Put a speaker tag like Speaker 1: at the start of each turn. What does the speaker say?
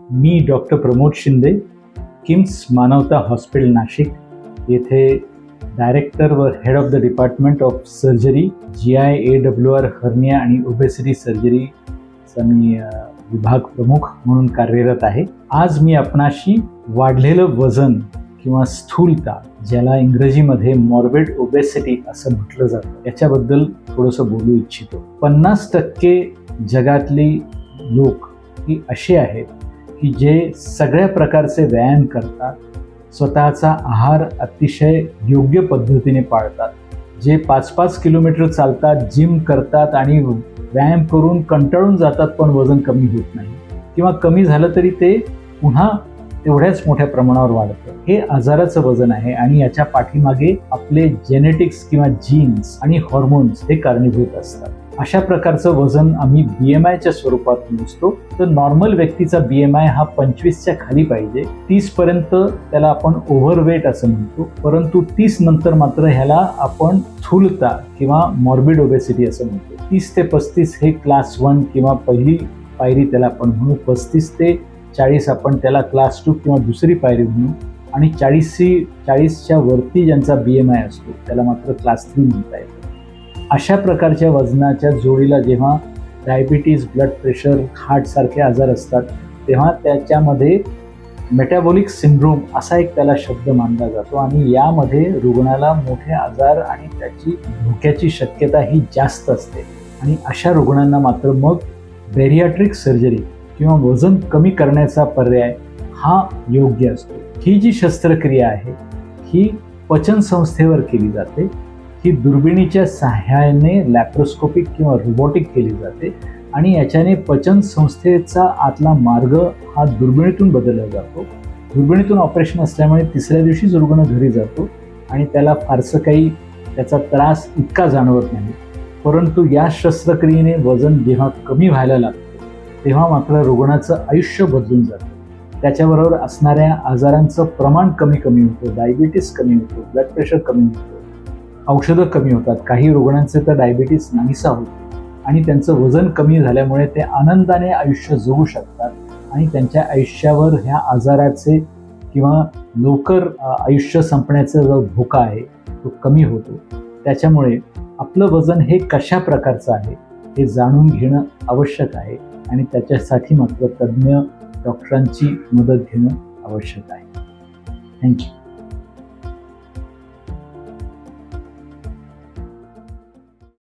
Speaker 1: मी doctor Pramod Shinde, KIMS मानवता hospital Nashik येथे director व head of the department of surgery GI-AWR hernia आणि ओबेसिटी सर्जरीचा मी विभाग प्रमुख म्हणून कार्यरत आहे. आज मी आपणाशी वाढलेलं वजन किंवा स्थूलता, ज्याला इंग्रजीमध्ये मॉर्बिड ओबेसिटी असं म्हटलं जातं, याच्याबद्दल थोडंसं बोलू इच्छितो. 50% जगातली लोक ही अशी आहेत की जे सगळ्या प्रकारचे व्यायाम करतात, स्वतःचा आहार अतिशय योग्य पद्धतीने पाळतात, जे 5-5 किलोमीटर चालतात, जिम करतात आणि व्यायाम करून कंटाळून जातात, पण वजन कमी होत नाही किंवा कमी झालं तरी ते पुन्हा तेवढ्याच मोठ्या प्रमाणावर वाढतं. हे आजाराचं वजन आहे आणि याच्या पाठीमागे आपले जेनेटिक्स किंवा जीन्स आणि हॉर्मोन्स हे कारणीभूत असतात. अशा प्रकारचं वजन आम्ही BMIच्या स्वरूपात मोजतो. तर नॉर्मल व्यक्तीचा BMI हा 25च्या खाली पाहिजे. 30 पर्यंत त्याला आपण ओव्हरवेट असं म्हणतो, परंतु 30 नंतर मात्र ह्याला आपण स्थूलता किंवा मॉर्बिड ओबेसिटी असं म्हणतो. 30 ते 35 हे क्लास 1 किंवा पहिली पायरी त्याला आपण म्हणू. 35 ते 40 आपण त्याला क्लास 2 किंवा दुसरी पायरी म्हणू आणि 40च्या वरती ज्यांचा BMI असतो त्याला मात्र क्लास 3 म्हणता येतं. अशा प्रकारच्या वजनाच्या जोडीला जेव्हा डायबिटीज, ब्लड प्रेशर, हार्टसारखे आजार असतात, तेव्हा त्याच्यामध्ये मेटाबॉलिक सिंड्रोम असा एक त्याला शब्द मानला जातो आणि यामध्ये रुग्णाला मोठे आजार आणि त्याची धोक्याची शक्यता ही जास्त असते. आणि अशा रुग्णांना मात्र मग बेरियाट्रिक सर्जरी किंवा वजन कमी करण्याचा पर्याय हा योग्य असतो. ही जी शस्त्रक्रिया आहे ही पचन संस्थेवर केली जाते. ही दुर्बिणीच्या सहाय्याने लॅप्रोस्कोपिक किंवा रोबोटिक केली जाते आणि याच्याने पचन संस्थेचा आतला मार्ग हा दुर्बिणीतून बदलला जातो. दुर्बिणीतून ऑपरेशन असल्यामुळे तिसऱ्या दिवशीच रुग्ण घरी जातो आणि त्याला फारसं काही त्याचा त्रास इतका जाणवत नाही. परंतु या शस्त्रक्रियेने वजन जेव्हा कमी व्हायला लागतं तेव्हा मात्र रुग्णाचं आयुष्य बदलून जातं. त्याच्याबरोबर असणाऱ्या आजारांचं प्रमाण कमी होतं, डायबिटीस कमी होतो, ब्लड प्रेशर कमी होतं, औषधं कमी होतात. काही रुग्णांचे तर डायबिटीस नाहीसा होतो आणि त्यांचं वजन कमी झाल्यामुळे ते आनंदाने आयुष्य जगू शकतात आणि त्यांच्या आयुष्यावर ह्या आजाराचे किंवा लवकर आयुष्य संपण्याचा जो धोका आहे तो कमी होतो. त्याच्यामुळे आपलं वजन हे कशा प्रकारचं आहे हे जाणून घेणं आवश्यक आहे आणि त्याच्यासाठी मात्र तज्ज्ञ डॉक्टरांची मदत घेणं आवश्यक आहे. थँक्यू.